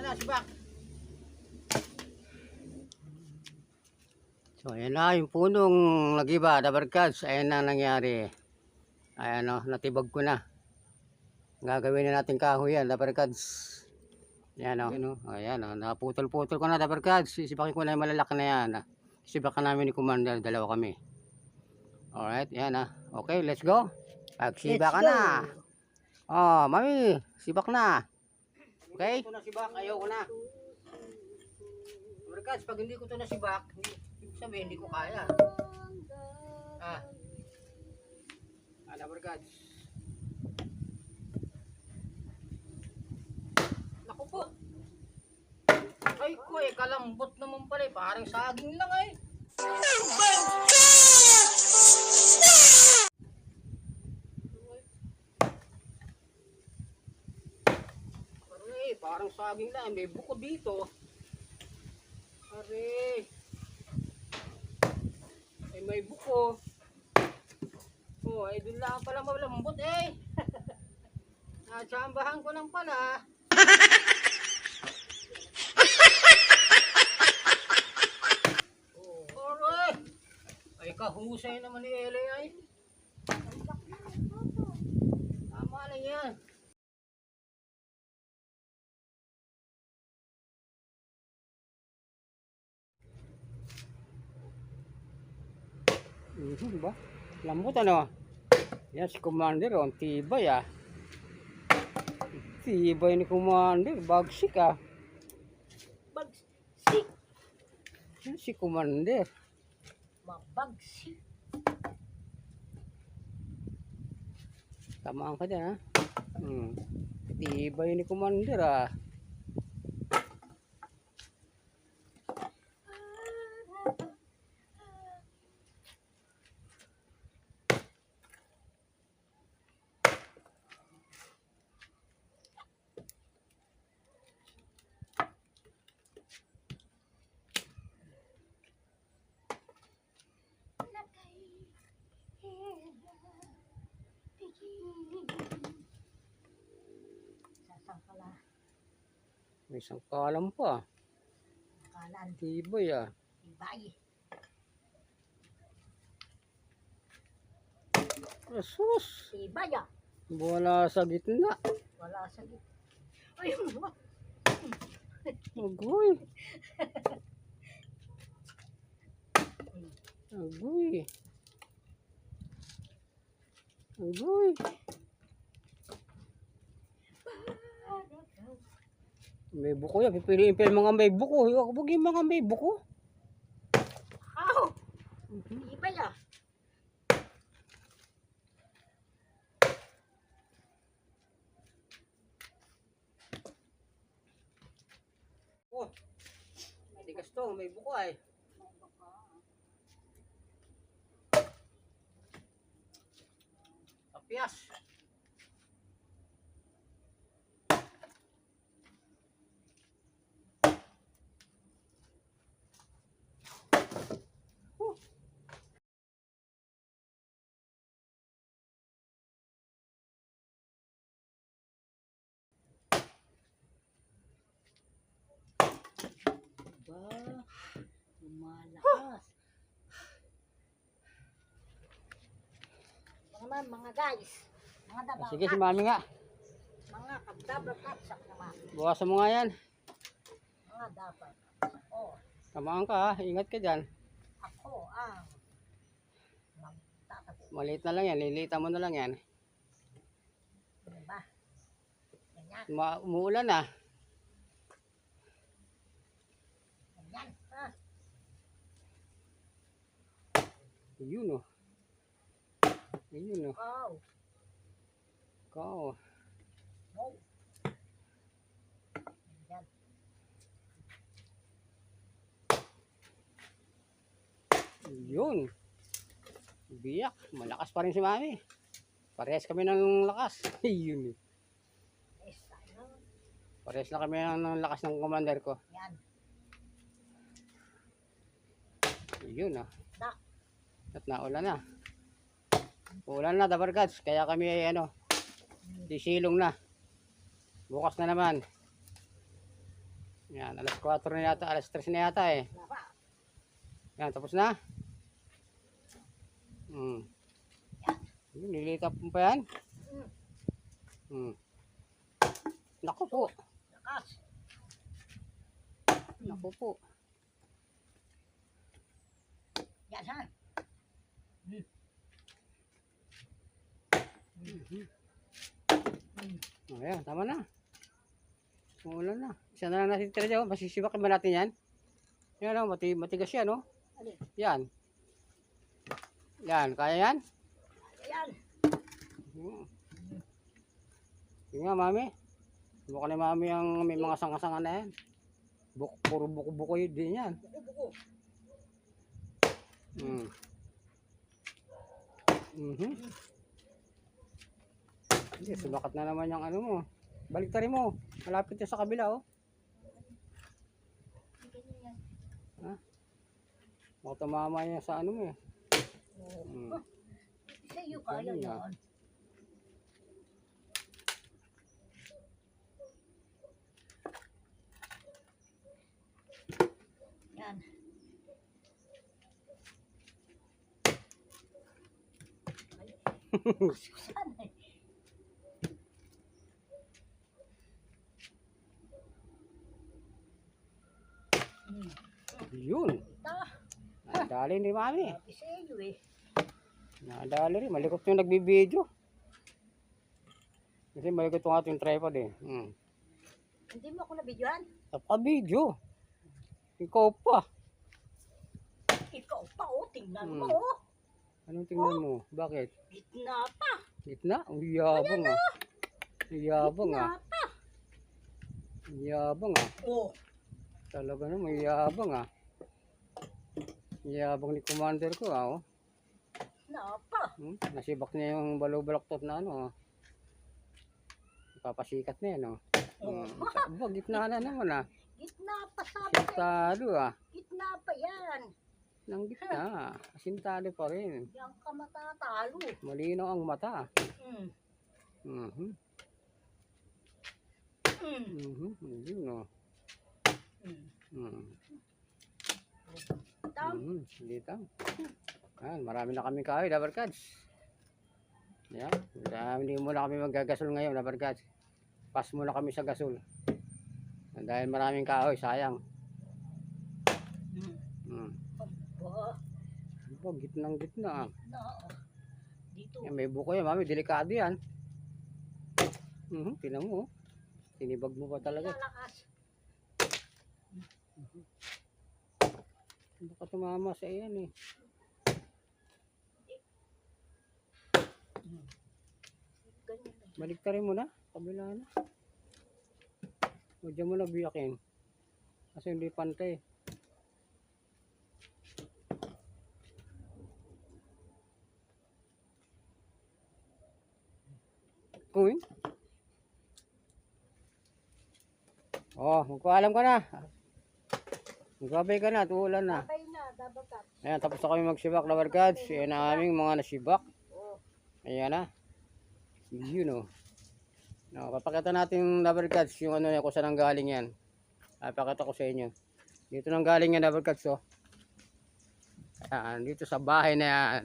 na, sibak. So, ayan na, yung punong nagiba, dabarkads, ayan na nangyari. Ayan o, natibag ko na. Gagawin na natin kahoy yan, dabarkads. Ayan o, ayan o, naputol-putol ko na, dabarkads. Sisibakin ko na yung malalaki na yan. Sibakan namin ni Commander, dalawa kami. Alright, yan ah. Okay, let's go. Pagsibak ka na. Oh, mami, sibak na. Okay? Hindi ko na sibak, ayaw ko na. Dabarkads, pag hindi ko ito nasibak, ibig sabihin hindi ko kaya. Dabarkads. Naku po. Ay ko eh, kalambot naman pala eh. Parang saging lang eh. Parang saging lang. May buko dito. Are. Ay may buko. Oh, ay doon lang pala malambot eh. Natsambahan ko lang pala. Ay kahusay naman ni Ele ay. Tama na yan. Ba? Lambot ano? Yan si Commander oh, tibay ah. Tibay ni Commander, bagsik ah. Bagsik. Yan si Commander. Mabagsik. Tamaan ka dyan ha. Tibay ni Commander ah. Sasangkala. May sangkalan pa. Kalan. Tibay ah. Ibay. Asus. Ibay ah. Wala sa gitna. Wala sa gitna. Ay, mga. Agoy. Agoy. Agoy. May buko yan. Pipiliin pa yung mga may buko. Huwag yung mga may buko. Aw! Ibay ah. Oh, matigas to. May buko ay. Tapyas. Ba, lumalakas. Mga guys. Mga dabang. Sige si mami nga. Mga kabdabrakatsak naman. Bukasan mo nga yan. Mga dapat. Oh, Tamaan ka ha. Ingat ka dyan. ako ang magtatapo. Maliit na lang yan. Lilitan mo na lang yan. Diba? Ganyan. Umuulan na. Ganyan. Ah. Ayun oh. Ayun oh. Wow. Kao. Wow. Ganyan. Ayun. Biyak. Malakas pa rin si mami. Parehas kami ng lakas. Ayun eh. Yes, tayo. Parehas na kami ng lakas ng commander ko. Yan. Ayun ah. Da. At naulan na. Ulan na dabarkads. Kaya kami ay sisilong na. Bukas na naman. Yan, alas 4 na yata, alas 3 na yata eh. Wala pa. Yan, tapos na. Hmm. Yun, nilitap mo pa yan. Mm. Hmm. Naku po. Lakas. Naku po. Yan ha. Ayan, tama na. Umulan na. Isa na lang natin tira dyan. Masisibakin ba natin yan? Yan o, matigas yan o. Alin? Yan. Yan, kaya yan? Yan. Hmm. Yun nga, mami. Subukan ni mami ang may mga sanga-sanga na yan. Puro buko-buko yun din yan. Buko-buko. Hmm. Mhm. Hindi, sumakat na naman yung ano mo. Baliktarin mo. Malapit na sa kabila, oh. Ganyan yan. Ha? Baka tumama yan sa ano mo, eh. Oo. Hmm. Sa iyo kaya Ganun yan. Yan. Saan eh? Hmm. Yun. Ito. Nadali ni mami. Sabi sa iyo eh. Nadali rin. Malikot yung nagbibideo. Kasi malikot yung ating tripod, eh. Hmm. Hindi mo ako nabidyohan? Napaka-video. Ikaw pa. Ikaw pa oh, tingnan Hmm. mo oh. Anong tingnan mo? Bakit? Gitna pa. Gitna? Ang yabang, ah. Ang yabang, ah. Gitna pa. Ang yabang, ah. Oh. Talaga naman, yabang, ah. Yabang ni commander ko, ah. Oh. Gitna pa. Nasibak niya yung balaw-balaktot na ano, ah. Papasikat na yan, oh. Oh. Aba, gitna na naman, ah. Gitna pa sabi ko. Sintado, ah. Gitna pa yan. Nang gitna. Sintado pa rin. Diyan ka matatalo. Malinaw ang mata. Mm. Mhm. Mm. Yun, oh. Mm. Mhm. Tam. Dito. Ayan, marami na kami kahoy, Dabarkads. Yan. Hindi muna kami magagasol ngayon, Dabarkads. Pass muna kami sa gasol. Dahil maraming kahoy, sayang. Mm. Hmm. Ba, Aba, gitnang gitna. Ah. na. Dito. Yan, may buko yan, mami. Delikado yan. Tinan mo. Oh. Tinibag mo pa talaga. Lalakas. Baka tumama sa iyan eh. Ganyan lang. Baliktarin mo na. Kabila na. O dyan mo na biyakin. Kasi hindi pantay. Uy. Oh, magpaalam ka na. Magbabay ka na, tuulan na. Sabay na, dabagat. Ayan, tapos na kami magsibak, Dabarkads. Ayan na aming mga nasibak. Oh. Ayan na. Yun, oh. No, papakita natin, Dabarkads, yung ano kung saan ang galing yan. Papakita ko sa inyo. Dito nang galing yan, Dabarkads, oh. Ayan, dito sa bahay na yan.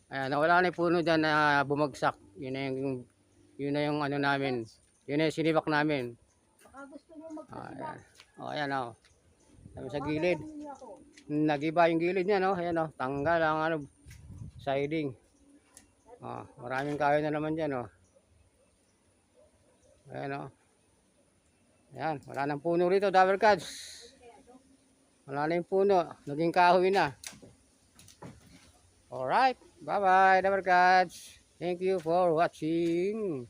Ayan, nawala na yung puno dyan na bumagsak. Yun na yung ano namin. Yun na yung sinibak namin. Baka gusto mo magpasibak. Ayan. Oh, ayan, oh. Sabi sa gilid. Tawagan niyo ako. Nagiba yung gilid niya, no? Ayan, oh. Tanggal ang ano, siding. Oh, maraming kahoy na naman dyan, oh. Ayan, oh. Ayan, wala nang puno rito, Dabarkads. Wala na yung puno. Naging kahoy na. Alright. Bye-bye, Dabarkads. Thank you for watching.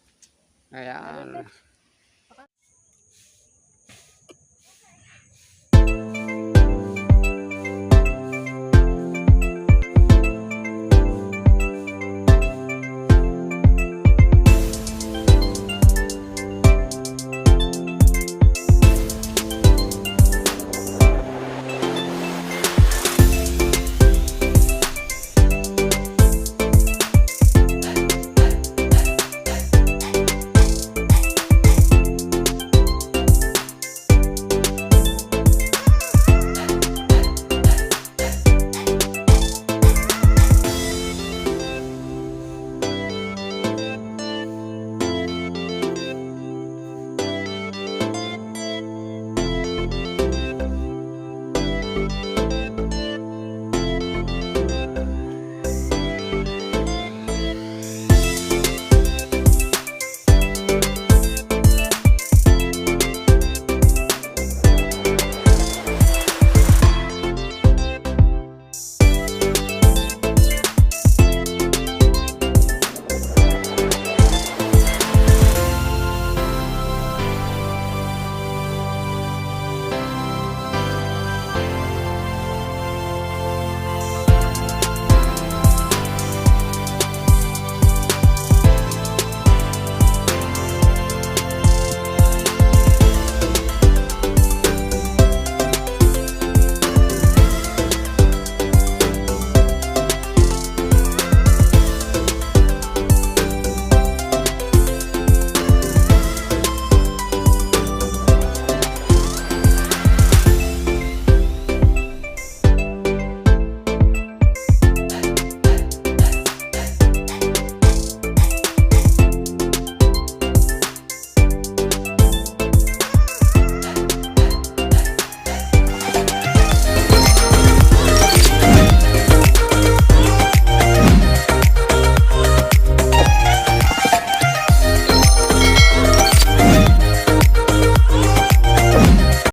Ayan.